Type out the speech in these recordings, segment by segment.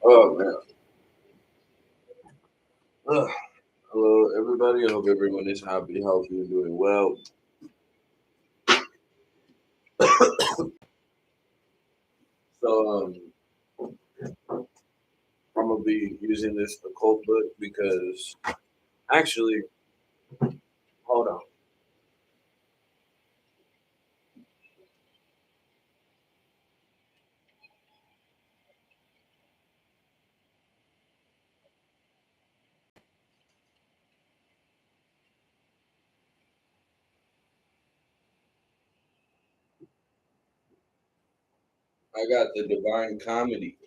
Oh man. Ugh. Hello everybody. I hope everyone is happy, healthy, and doing well. So I'm gonna be using this occult book because actually, hold on. I got the Divine Comedy.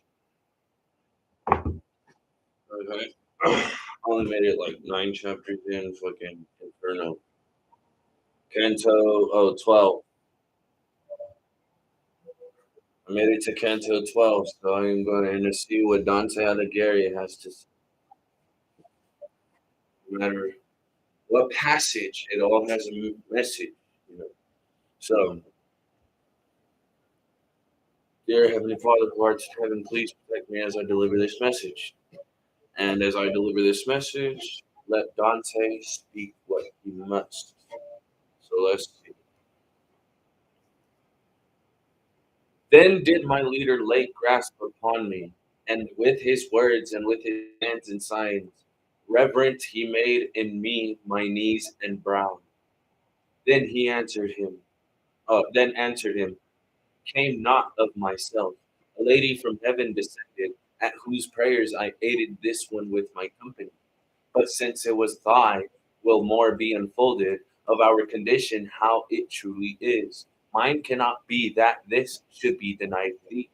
Okay. I only made it like 9 chapters in fucking Inferno. Canto 12. I made it to Canto 12, so I'm going to see what Dante Alighieri has to say. No matter what passage, it all has a message, you know. So, dear Heavenly Father who art in heaven, please protect me as I deliver this message. And as I deliver this message, let Dante speak what he must. So let's see. Then did my leader lay grasp upon me, and with his words and with his hands and signs, reverent he made in me my knees and brow. Then he answered him, then answered him, came not of myself. A lady from heaven descended, at whose prayers I aided this one with my company. But since it was thy, will more be unfolded of our condition, how it truly is. Mine cannot be that this should be denied thee.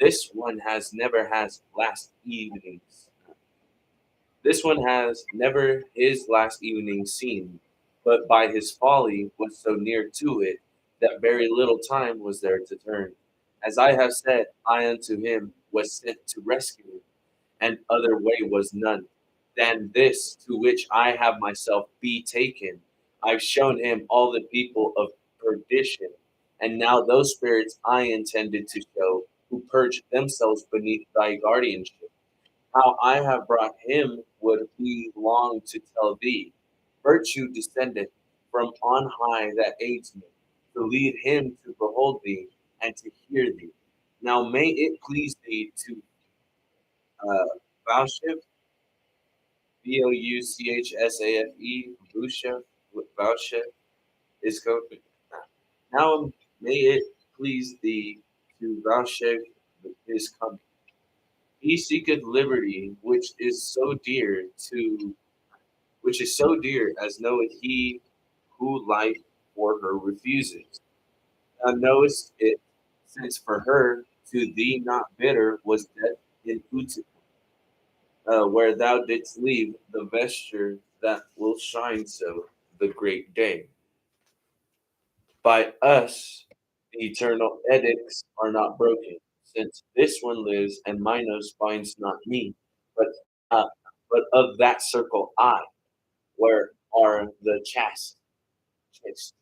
This one has never has last evenings. This one has never his last evening seen, but by his folly was so near to it that very little time was there to turn. As I have said, I unto him was sent to rescue him, and other way was none than this to which I have myself betaken. I've shown him all the people of perdition, and now those spirits I intended to show, who purge themselves beneath thy guardianship. How I have brought him would be long to tell thee. Virtue descendeth from on high that aids me, to lead him to behold thee and to hear thee. Now may it please thee to vouchsafe, Bouchsafe, vouchsafe, vouchsafe is going. Now may it please thee to vouchsafe his coming. He seeketh liberty, which is so dear as knoweth he who life for her refuses. Thou knowest it, since for her to thee not bitter was death in Utica, where thou didst leave the vesture that will shine so the great day. By us the eternal edicts are not broken, since this one lives and Minos binds not me, but uh, but of that circle I, where are the chaste, chaste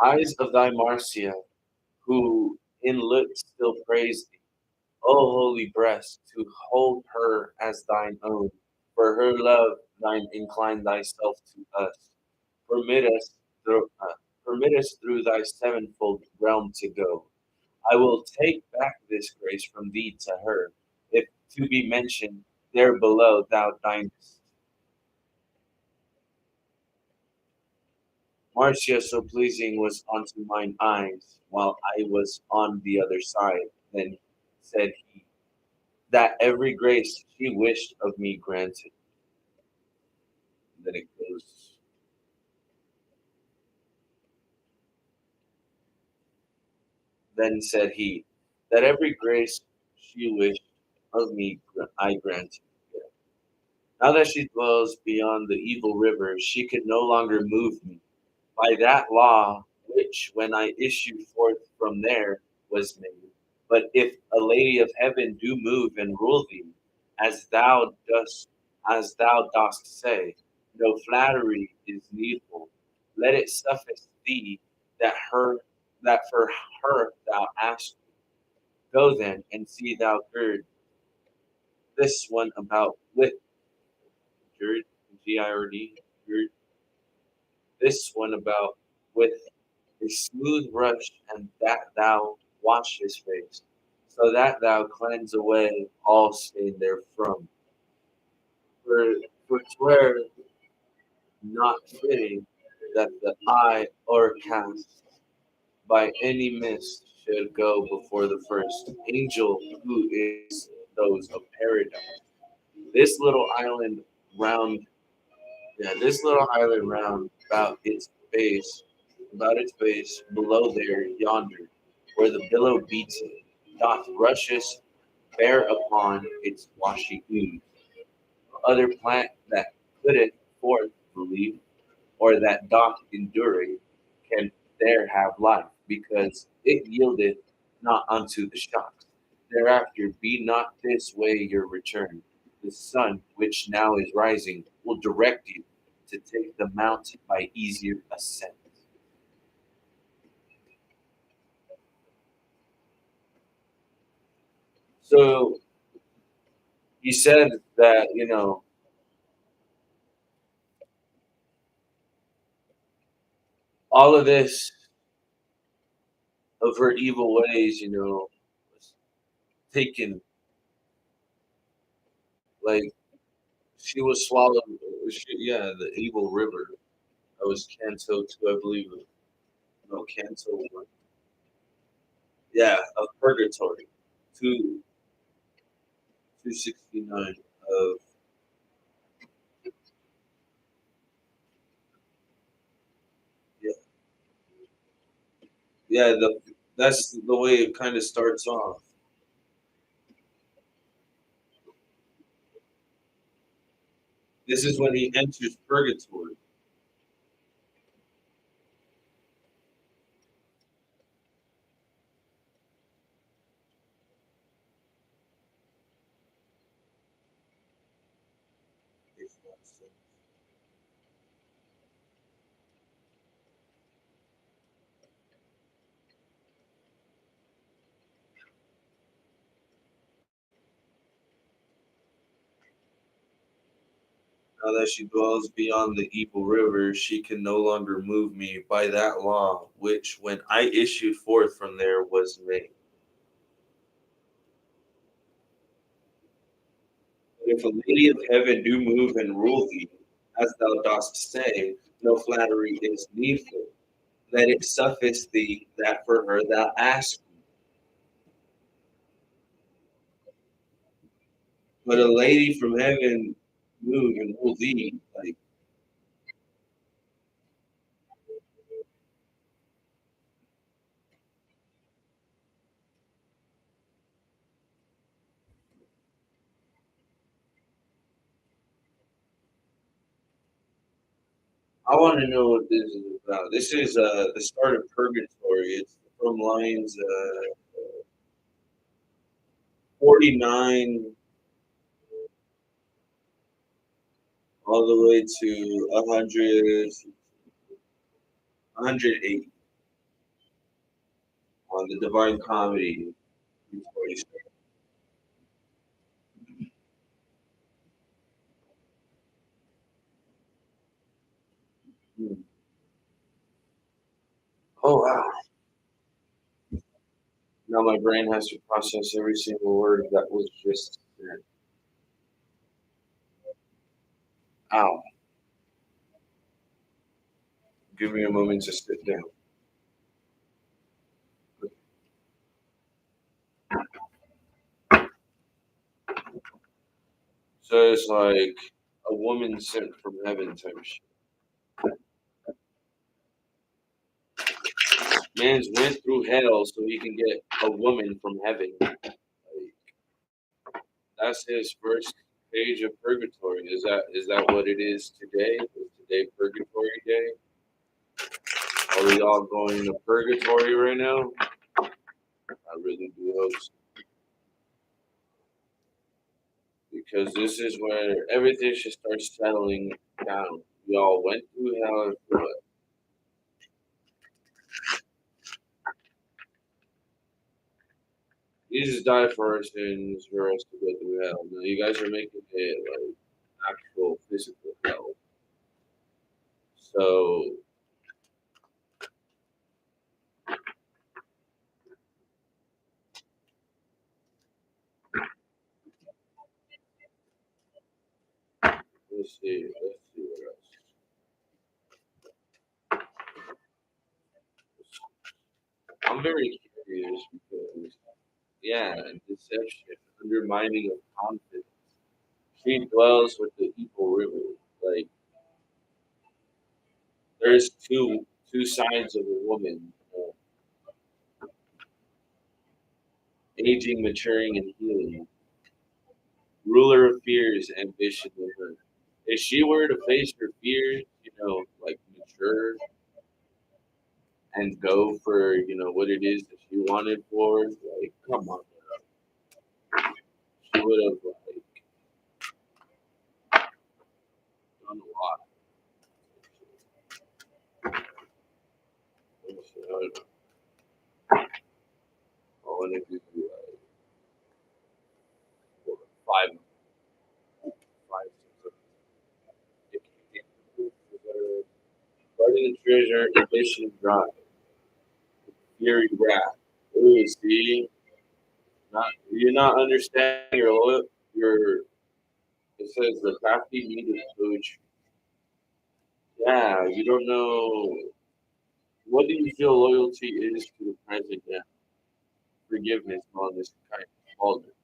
eyes of thy Marcia, who in looks still praise thee. O holy breast, to hold her as thine own, for her love thine incline thyself to us. Permit us through, permit us through thy sevenfold realm to go. I will take back this grace from thee to her, if to be mentioned there below thou dinest. Marcia so pleasing was unto mine eyes, while I was on the other side. Then said he, that every grace she wished of me granted. Then it goes. Then said he, that every grace she wished of me I granted. Now that she dwells beyond the evil river, she could no longer move me. By that law, which when I issued forth from there was made. But if a lady of heaven do move and rule thee, as thou dost, as thou dost say, no flattery is needful. Let it suffice thee that her that for her thou ask. Go then and see thou gird this one about with gird Gird gird this one about with a smooth brush, and that thou wash his face, so that thou cleanse away all stain therefrom. For for 'twere not fitting that the eye o'ercast by any mist should go before the first angel who is those of paradise. This little island round, yeah, this little island round about its base, below there, yonder, where the billow beats it, doth rushes bear upon its washy ooze. Other plant that putteth forth the leaf, or that doth endure it, can there have life, because it yieldeth not unto the shocks. Thereafter be not this way your return. The sun, which now is rising, will direct you to take the mount by easier ascent. So he said that, all of this of her evil ways, was taken, like she was swallowed. Yeah, the evil river. That was Canto 2, I believe. No, Canto 1. Yeah, of Purgatory. 2, 269 of, yeah, yeah, that's the way it kind of starts off. This is when he enters Purgatory. Now that she dwells beyond the evil river, she can no longer move me by that law which, when I issued forth from there, was made. If a lady of heaven do move and rule thee, as thou dost say, no flattery is needful. Let it suffice thee that for her thou ask. But a lady from heaven move and rule thee, like, I want to know what this is about. This is the start of Purgatory. It's from lines 49 all the way to 108 on the Divine Comedy. Oh wow! Now my brain has to process every single word that was just said. Ow! Give me a moment to sit down. So it's like a woman sent from heaven type shit. Man's went through hell so he can get a woman from heaven. Like, that's his first page of purgatory. Is that what it is today? Is today purgatory day? Are we all going to purgatory right now? I really do hope so. Because this is where everything should start settling down. We all went through hell and through it. Jesus died for our sins for us to go through hell. Now you guys are making it like actual physical hell. So let's see. Let's see what else. I'm very curious because yeah, deception, undermining of confidence. She dwells with the evil river. Like there's two sides of a woman: aging, maturing, and healing. Ruler of fears, ambition, and hurt. If she were to face her fears, like mature and go for what it is that she wanted for, like come on, she would have like done a lot. I want to do like what, five, five, six, seven. Guarding the treasure, ambition, drive, fury, wrath. Ooh, see, not you're not understanding your loyal. Your it says the crafty need of poetry. Yeah, you don't know. What do you feel loyalty is to the present? Yeah, forgiveness, honest, kindness, all of it.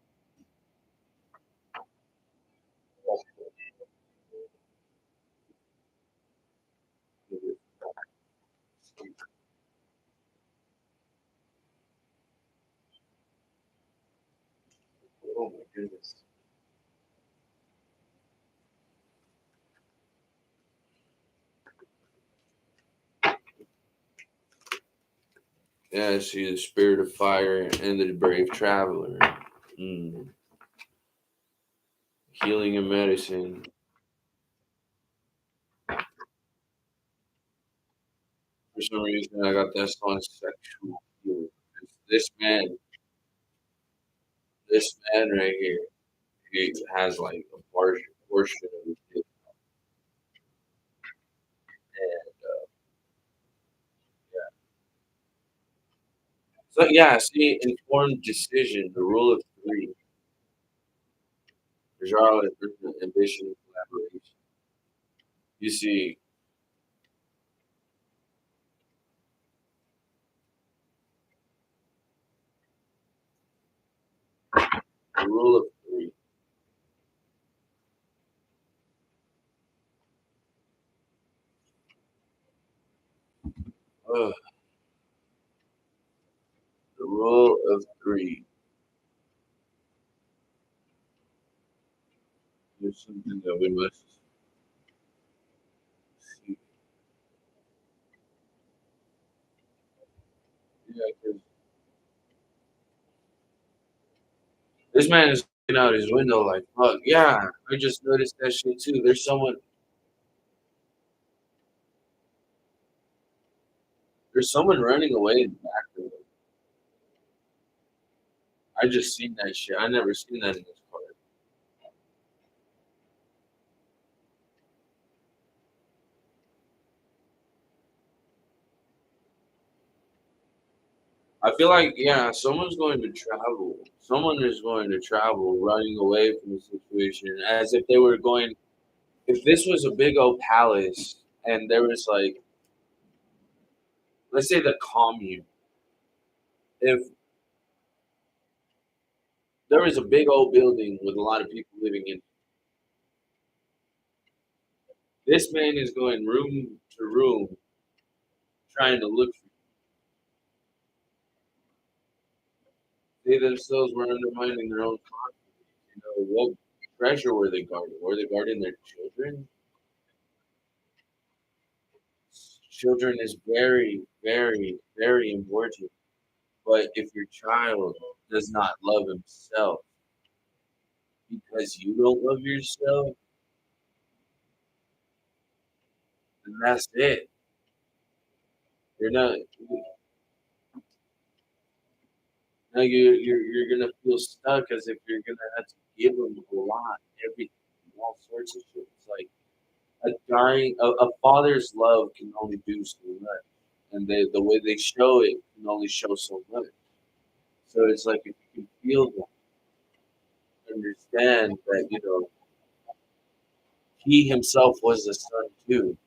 Oh my goodness. Yeah, see the spirit of fire and the brave traveler. Mm. Healing and medicine. For some reason, I got that song sexual healing. This man, this man right here, he has like a portion of his dick. And so yeah, see, informed decision, the rule of three, Rajaro ambition and collaboration. You see, the rule of three. Ugh, the rule of three. There's something that we must see. Yeah, 'cause this man is looking out his window like, fuck, yeah, I just noticed that shit too. There's someone running away in the back of it. I just seen that shit. I never seen that in this part. I feel like, yeah, someone's going to travel. Someone is going to travel running away from the situation as if they were going. If this was a big old palace and there was like, let's say the commune, if there was a big old building with a lot of people living in, this man is going room to room trying to look for. They themselves were undermining their own confidence. What treasure were they guarding? Were they guarding their children? Children is very, very, very important. But if your child does not love himself because you don't love yourself, then that's it. You're not. Now you're gonna feel stuck as if you're gonna have to give them a lot, everything, all sorts of shit. It's like a father's love can only do so much, and the way they show it can only show so much. So it's like if you can feel that, understand that he himself was a son too.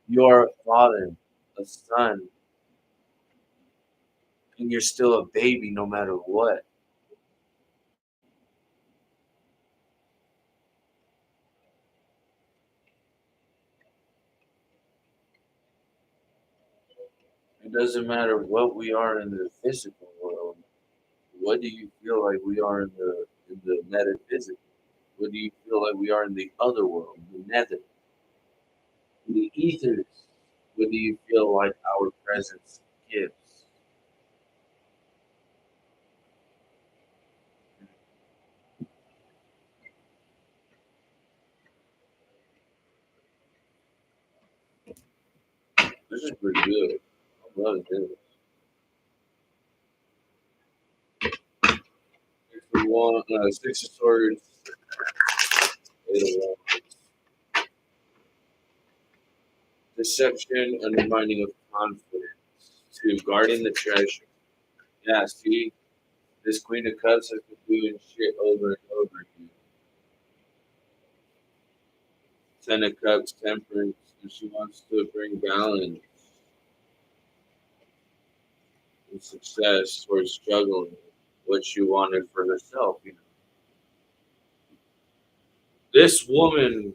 You are a father, a son, and you're still a baby no matter what. It doesn't matter what we are in the physical world. What do you feel like we are in the metaphysical? What do you feel like we are in the other world, the nether, the ethers? What do you feel like our presence gives? This is pretty good. I'm loving this. If we want Six of Swords, Eight of Wands, deception, undermining of confidence, to guarding the treasure. Yeah, see, this Queen of Cups has been doing shit over and over again. Ten of Cups, temperance, and she wants to bring balance and success towards struggling what she wanted for herself. This woman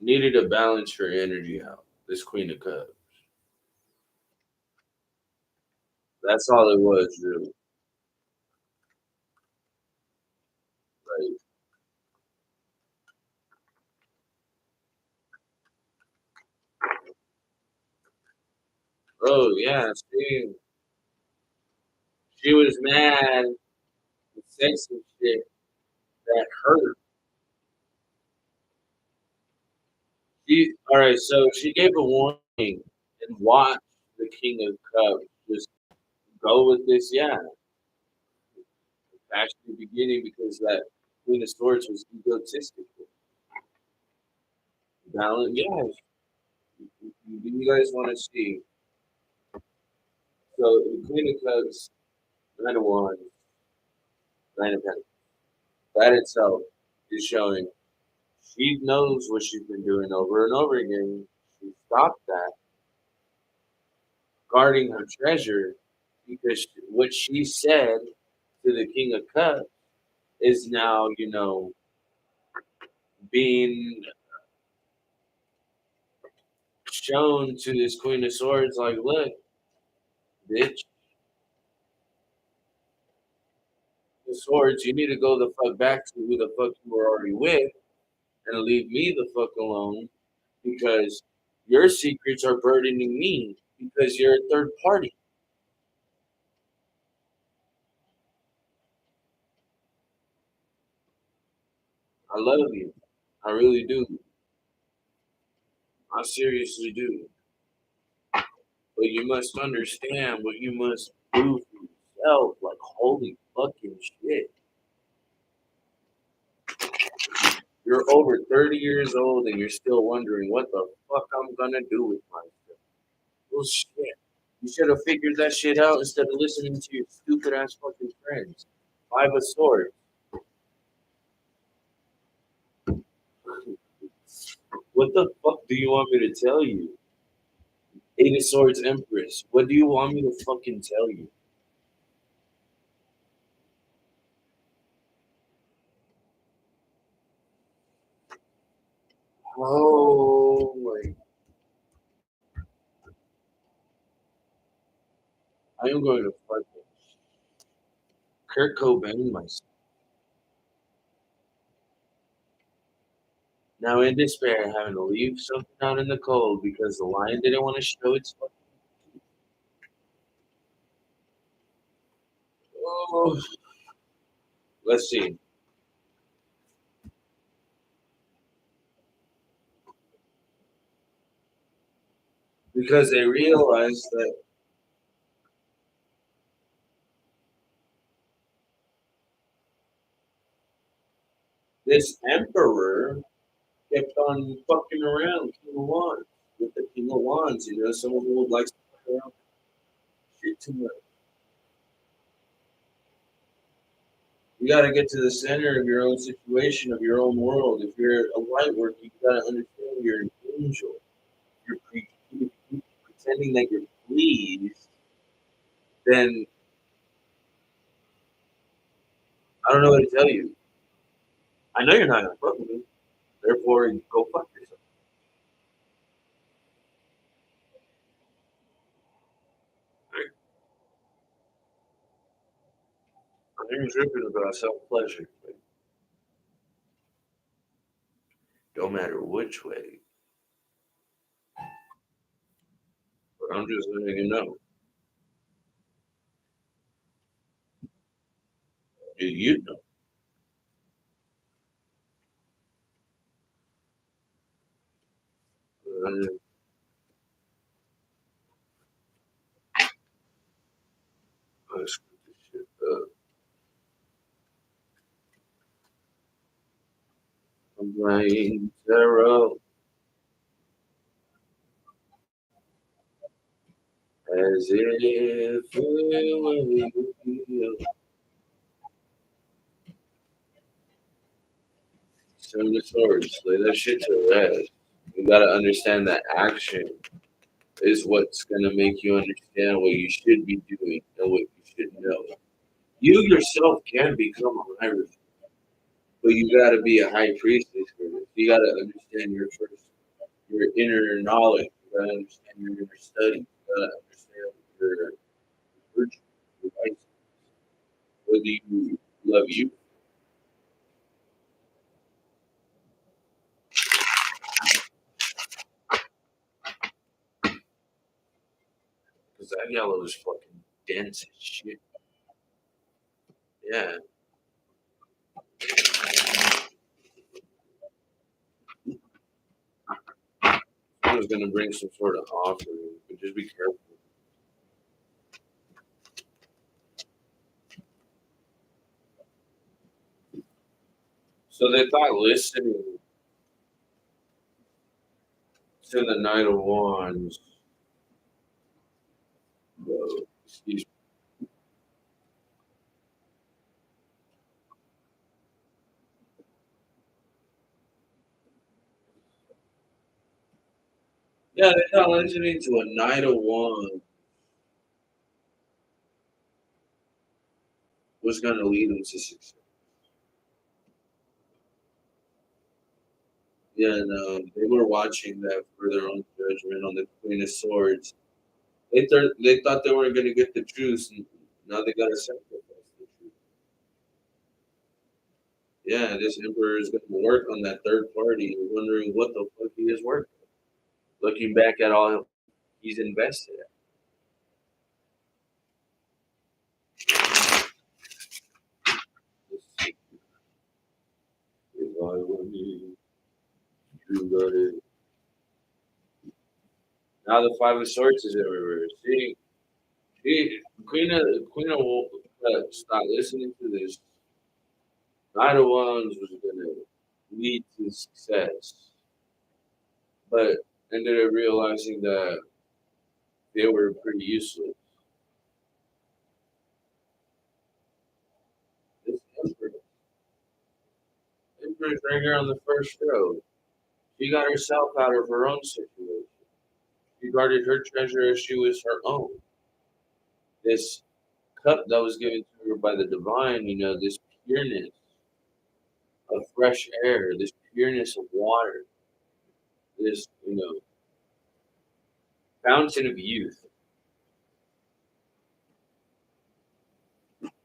needed to balance her energy out. This Queen of Cups. That's all it was, really. Like, oh yeah, she was mad and said some shit that hurt. All right, so she gave a warning and watched the King of Cups just go with this. Yeah, actually beginning because that Queen of Swords was egotistical. Balance, yeah. Do you guys want to see? So the Queen of Cups, Nine of Wands, Nine of Pentacles. That itself is showing she knows what she's been doing over and over again. She stopped that, guarding her treasure, because what she said to the King of Cups is now, being shown to this Queen of Swords. Like, look, bitch, the swords. You need to go the fuck back to who the fuck you were already with, and leave me the fuck alone because your secrets are burdening me because you're a third party. I love you. I really do. I seriously do. But you must understand what you must do for yourself. Like, holy fucking shit. You're over 30 years old and you're still wondering what the fuck I'm gonna do with myself. Well, shit. You should have figured that shit out instead of listening to your stupid ass fucking friends. Five of Swords. What the fuck do you want me to tell you? Eight of Swords Empress. What do you want me to fucking tell you? Oh my. I am going to fucking Kurt Cobain myself. Now in despair, having to leave something out in the cold because the lion didn't want to show its fucking. Oh, let's see. Because they realized that This emperor kept on fucking around King of Wands with the King of Wands. Someone who would like to fuck around shit too much. You got to get to the center of your own situation, of your own world. If you're a light worker, you got to understand you're an angel. You're pretending that you're pleased, then I don't know what to tell you. I know you're not gonna fuck with me. Therefore, go fuck yourself. I'm tripping about self pleasure. Don't matter which way, but I'm just letting you know. Do you know? I screwed this shit up. I'm playing tarot as if it were real. Seven of Swords, lay that shit to rest. You gotta understand that action is what's gonna make you understand what you should be doing and what you should know. You yourself can become a high priest, but you gotta be a high priestess first. You gotta understand your inner knowledge. You gotta understand your inner study. You gotta understand your virtue, your vice. Whether you love you, because that yellow is fucking dense as shit. Yeah. Someone's gonna bring some sort of offering, but just be careful. So they thought listening to the Knight of Wands, excuse me. Yeah, they thought listening to a Knight of Wands was gonna lead them to success. Yeah, no, they were watching that for their own judgment on the Queen of Swords. They thought they weren't gonna get the truth, and now they gotta sacrifice the truth. Yeah, this emperor is gonna work on that third party, wondering what the fuck he is working. Looking back at all he's invested in. If I were you, you got it. Now the Five of Swords is in reverse. See, Queen of stop listening to this. Knight of Wands was gonna lead to success, but ended up realizing that they were pretty useless. This Empress right here on the first row. She got herself out of her own situation. She guarded her treasure as she was her own. This cup that was given to her by the divine, this pureness of fresh air, this pureness of water, this, fountain of youth.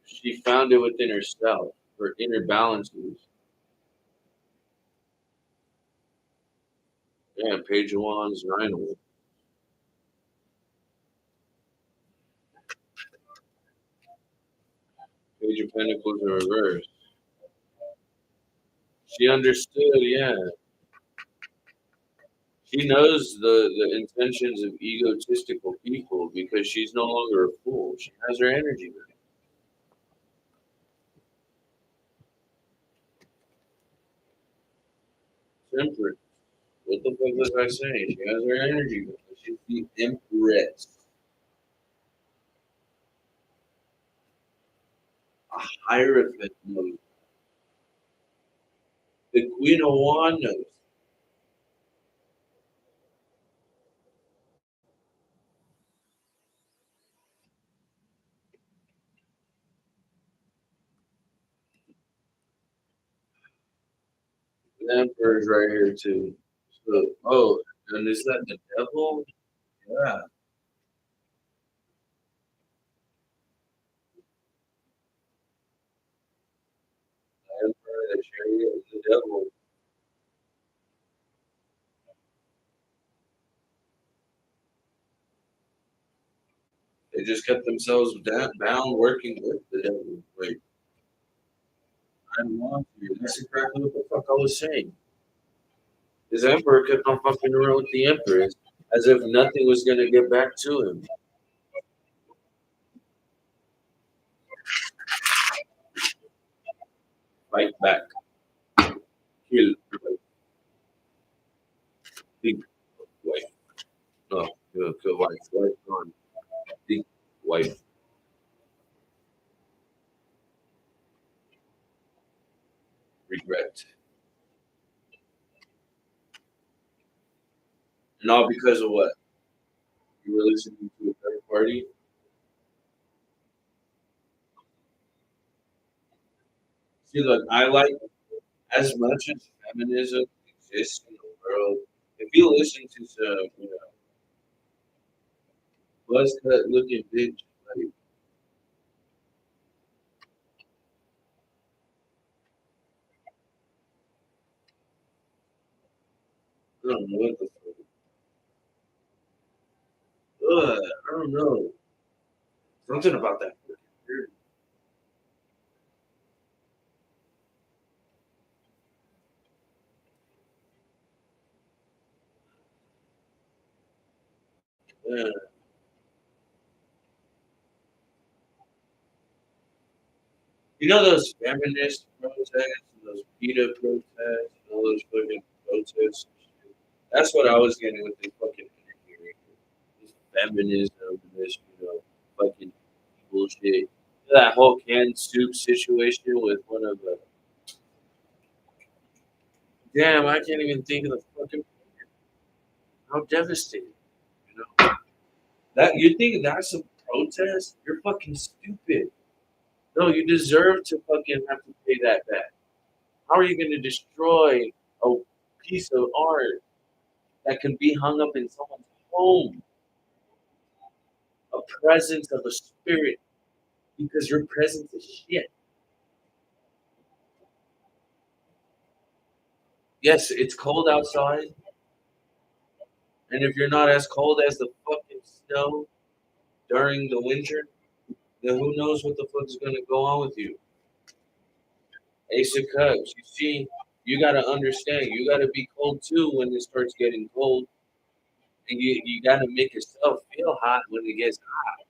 She found it within herself, her inner balances. Yeah, Page of Wands, Nine of Wands. Page of Pentacles in reverse. She understood, yeah. She knows the intentions of egotistical people because she's no longer a fool. She has her energy back. Empress. What the fuck was I saying? She has her energy. She's the Empress. A Hierophant knows. The Queen of Wands knows. The Emperor's right here too. So, oh, and is that the devil? Yeah, the Emperor, the Chariot, and the devil. They just kept themselves bound working with the devil. Wait, I'm wrong here. That's exactly what the fuck I was saying. His Emperor kept on fucking around with the Empress as if nothing was gonna get back to him. Fight back. Kill. Think. Wife. No, kill wife. Wife gone. Think. Wife. Regret. And all because of what? You were listening to a third party? See, look, I like as much as feminism exists in the world. If you listen to some, buzz cut looking bitch, like I don't know what the fuck. I don't know. Something about that. Yeah. You know those feminist protests, and those PETA protests, and all those fucking protests. That's what I was getting with this fucking energy. This feminism, this fucking bullshit. That whole canned soup situation with one of the damn, I can't even think of the fucking how devastating. You know that you think that's a protest? You're fucking stupid. No, you deserve to fucking have to pay that back. How are you going to destroy a piece of art that can be hung up in someone's home? A presence of a spirit because your presence is shit. Yes, it's cold outside, and if you're not as cold as the fucking snow during the winter, then who knows what the fuck's gonna go on with you? Ace of Cups. You see, you gotta understand. You gotta be cold too when it starts getting cold, and you gotta make yourself feel hot when it gets hot.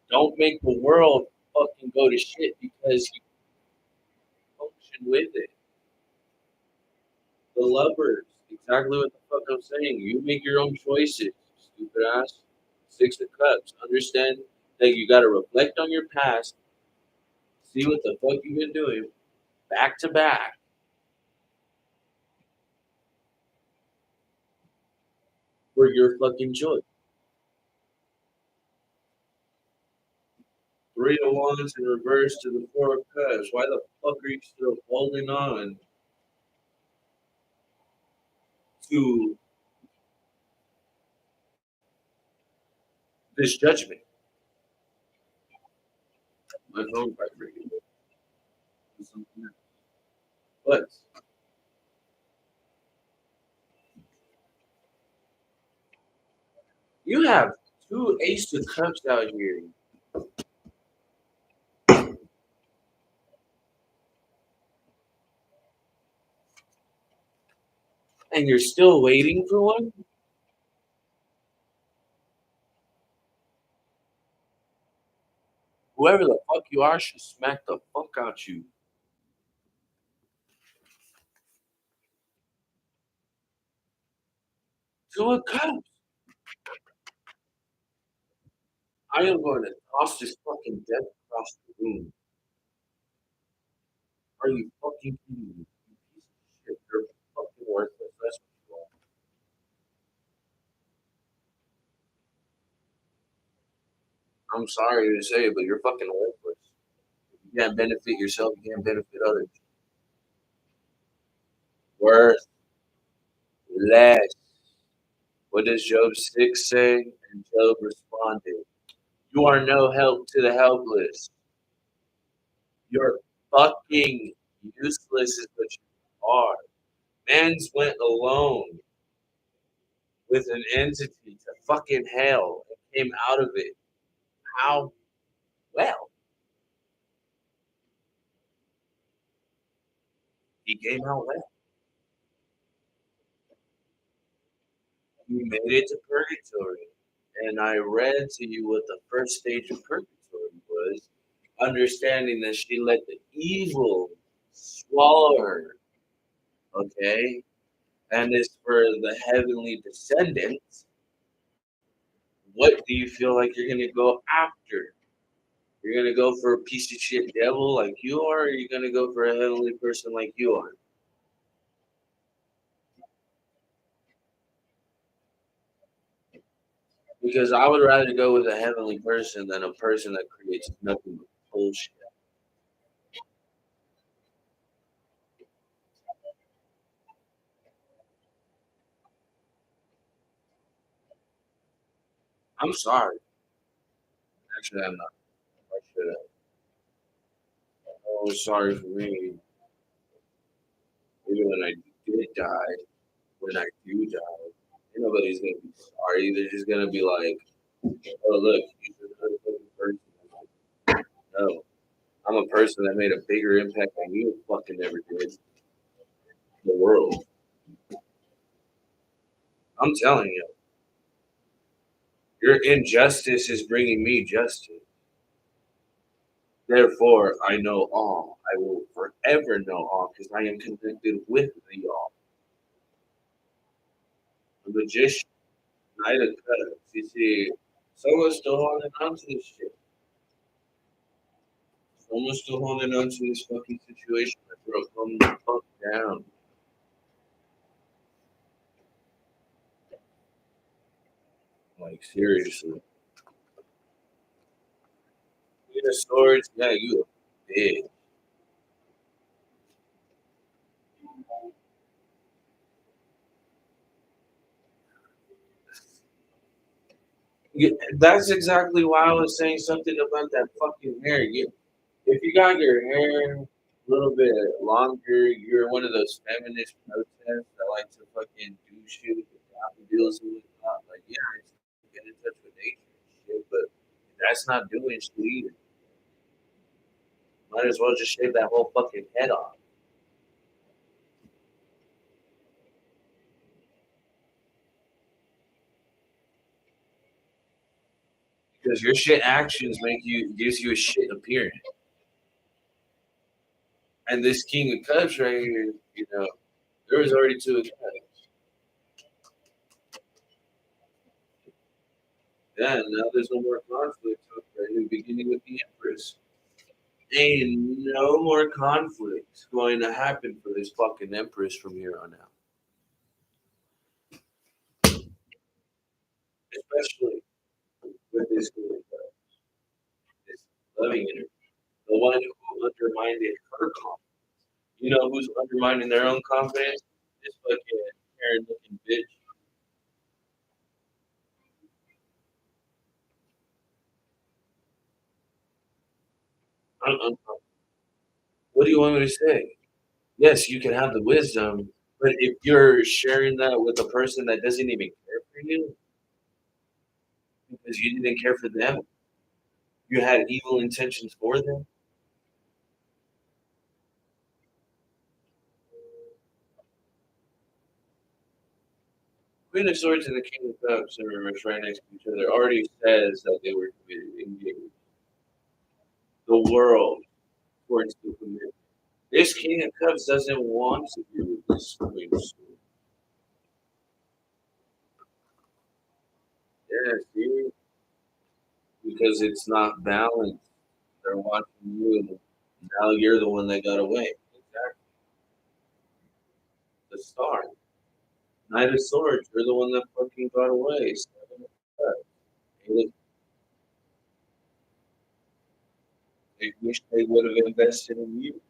Don't make the world fucking go to shit because you function with it. The lovers, exactly what the fuck I'm saying. You make your own choices, stupid ass. Six of Cups. Understand that you gotta reflect on your past, see what the fuck you've been doing, back to back, for your fucking choice. Three of Wands in reverse to the Four of Cups. Why the fuck are you still holding on to this judgment? My phone vibrating. But you have two Ace of Cups out here, and you're still waiting for one? Whoever the fuck you are should smack the fuck out you. Two of Cups. I am going to toss this fucking deck across the room. Are you fucking kidding me? You piece of shit. You're fucking worthless. That's what you are. I'm sorry to say it, but you're fucking worthless. You can't benefit yourself. You can't benefit others. Worthless. What does Job 6 say? And Job responded, you are no help to the helpless. You're fucking useless is what you are. Man's went alone with an entity to fucking hell and came out of it. How? Well, he came out well. He made it to purgatory. And I read to you what the first stage of purgatory was, understanding that she let the evil swallow her. Okay? And as for the heavenly descendants, what do you feel like you're going to go after? You're going to go for a piece of shit devil like you are, or you're going to go for a heavenly person like you are? Because I would rather go with a heavenly person than a person that creates nothing but bullshit. I'm sorry. Actually, I'm not. I should have. Oh, sorry for me. Even when I did die, when I do die, nobody's gonna be sorry. They're just gonna be like, "Oh, look, he's another fucking person." No, I'm a person that made a bigger impact than you fucking ever did in the world. I'm telling you, your injustice is bringing me justice. Therefore, I know all. I will forever know all because I am connected with the all. The magician, Knight of Cups. You see, someone's still holding on to this shit. Someone's still holding on to this fucking situation. Bro, calm the fuck down. Like, seriously. You the swords? Yeah, you a bitch. Yeah, that's exactly why I was saying something about that fucking hair. If you got your hair a little bit longer, you're one of those feminist protests that like to fucking do shit with the deals and whatnot. Like, yeah, it's get in touch with nature and shit, but that's not doing shit either. Might as well just shave that whole fucking head off. Because your shit actions make you gives you a shit appearance. And this King of Cups right here, there was already two of Cups. Yeah, and now there's no more conflict. Right in the beginning with the Empress. Ain't no more conflict going to happen for this fucking Empress from here on out. Especially with this King of Cups, this loving energy. The one who undermined her confidence. You know who's undermining their own confidence? This fucking Karen looking bitch. What do you want me to say? Yes, you can have the wisdom, but if you're sharing that with a person that doesn't even care for you, because you didn't care for them, you had evil intentions for them. Queen of Swords and the King of Cups are right next to each other. Already says that they were engaged. The world towards the commitment. This King of Cups doesn't want to be with this Queen of Swords. Yeah, see, because it's not balanced. They're watching you, and now you're the one that got away. Exactly. The star. Knight of Swords, you're the one that fucking got away. Seven of Cups. They wish they would have invested in you.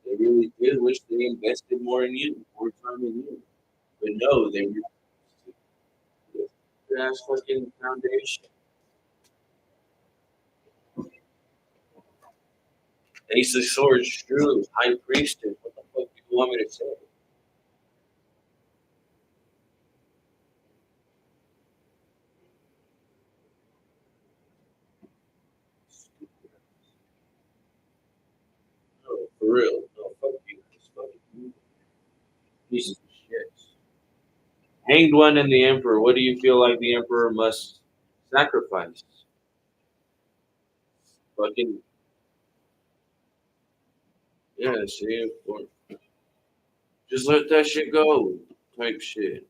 They really did wish they invested more in you, more time in you. But no, they were ass fucking foundation. Ace of Swords, true. High Priestess. What the fuck do you want me to say? No, for real. No, fuck you. Just fuck you. Pieces of shit. Hanged One and the Emperor. What do you feel like the Emperor must sacrifice? Fucking, yeah, see? Or just let that shit go. Type shit.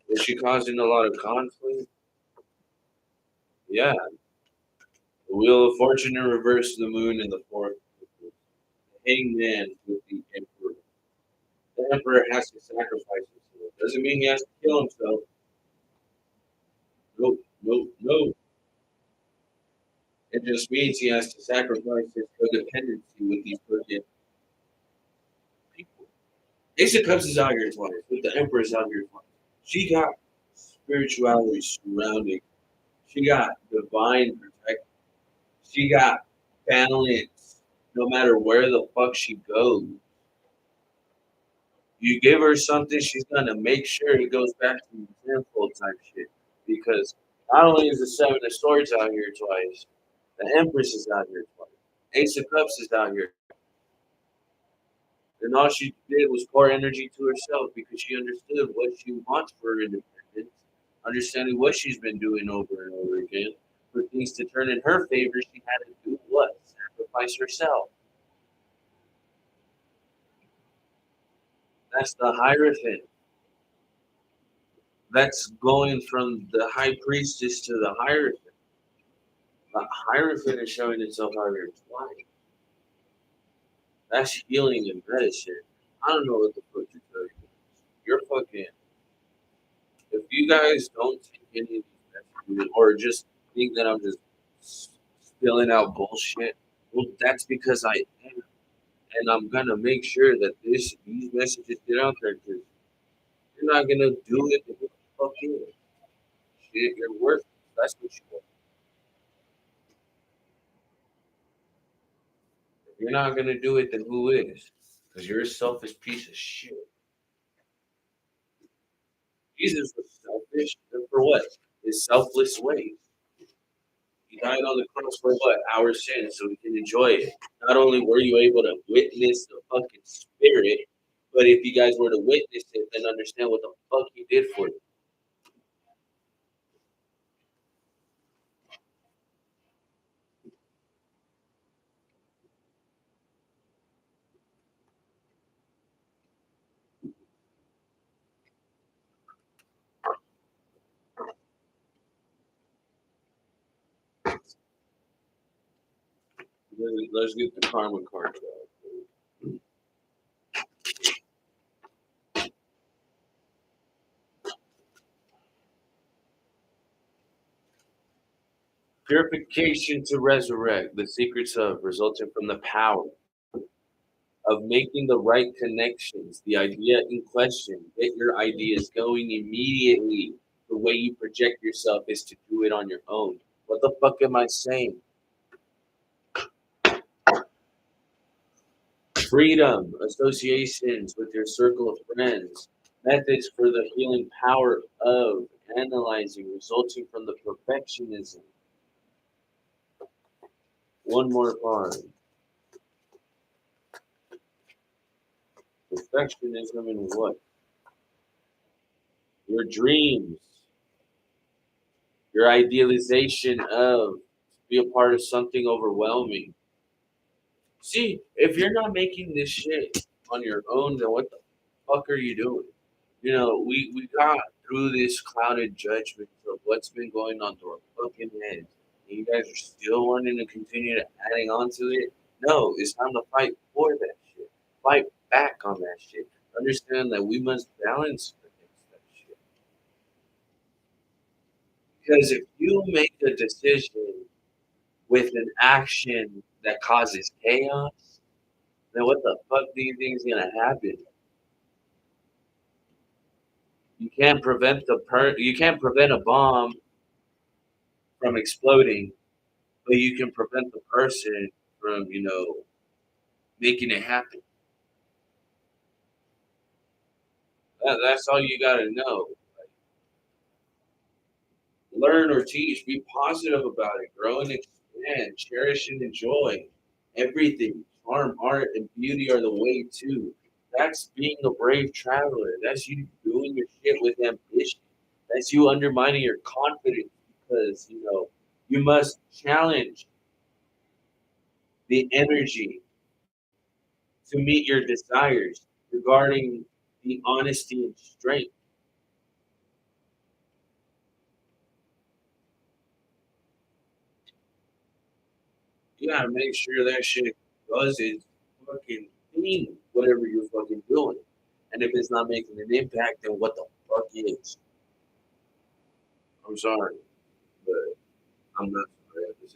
Is she causing a lot of conflict? Yeah. The Wheel of Fortune in reverse, the moon in the fourth. The hanged man with the emperor. The emperor has to sacrifice himself. Doesn't mean he has to kill himself. Nope, nope, nope. It just means he has to sacrifice his codependency with these wicked people. Ace of Cups is out here twice, but the Emperor is out here twice. She got spirituality surrounding. She got divine protection. She got balance no matter where the fuck she goes. You give her something, she's gonna make sure it goes back to tenfold type shit. Because not only is the Seven of Swords out here twice, the Empress is out here twice. Ace of Cups is out here. And all she did was pour energy to herself because she understood what she wants for her independence, understanding what she's been doing over and over again. For things to turn in her favor, she had to do what? Sacrifice herself. That's the Hierophant. That's going from the High Priestess to the Hierophant. The Hierophant is showing itself out here twice. That's healing and medicine. I don't know what the fuck to tell you. You're fucking. If you guys don't take any of these messages or just think that I'm just spilling out bullshit, well, that's because I am. And I'm gonna make sure that these messages get out there because you're not gonna do it. Who the fuck you? Shit, you're worthless. That's what you are. If you're not gonna do it, then who is? Because you're a selfish piece of shit. Jesus was selfish. And for what? His selfless ways. He died on the cross for what? Our sins, so we can enjoy it. Not only were you able to witness the fucking spirit, but if you guys were to witness it, then understand what the fuck he did for you. Let's get the karma cards out. Purification to resurrect, the secrets of resulting from the power of making the right connections. The idea in question, get your ideas going immediately. The way you project yourself is to do it on your own. What the fuck am I saying? Freedom, associations with your circle of friends, methods for the healing power of analyzing, resulting from the perfectionism. One more part. Perfectionism in what? Your dreams, your idealization of be a part of something overwhelming. See, if you're not making this shit on your own, then what the fuck are you doing? We got through this clouded judgment of what's been going on through our fucking heads. And you guys are still wanting to continue to adding on to it? No, it's time to fight for that shit. Fight back on that shit. Understand that we must balance against that shit. Because if you make a decision with an action that causes chaos, then what the fuck do you think is gonna happen? You can't prevent a bomb from exploding, but you can prevent the person from, making it happen. That's all you gotta know. Learn or teach, be positive about it, grow and expand, cherish and enjoy everything. Charm, art, and beauty are the way too. That's being a brave traveler. That's you doing your shit with ambition. That's you undermining your confidence because, you must challenge the energy to meet your desires regarding the honesty and strength. You gotta make sure that shit does its fucking thing, whatever you're fucking doing. And if it's not making an impact, then what the fuck is? I'm sorry, but I'm not sorry at this.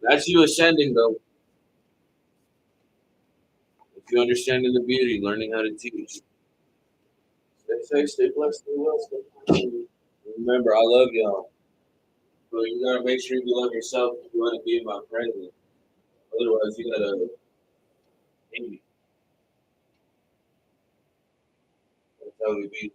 That's you ascending though. If you understanding the beauty, learning how to teach. Stay safe, stay blessed, stay well, stay happy. Remember, I love y'all. But you gotta make sure you love yourself if you want to be in my presence. Otherwise, you gotta hate me. That's how we be.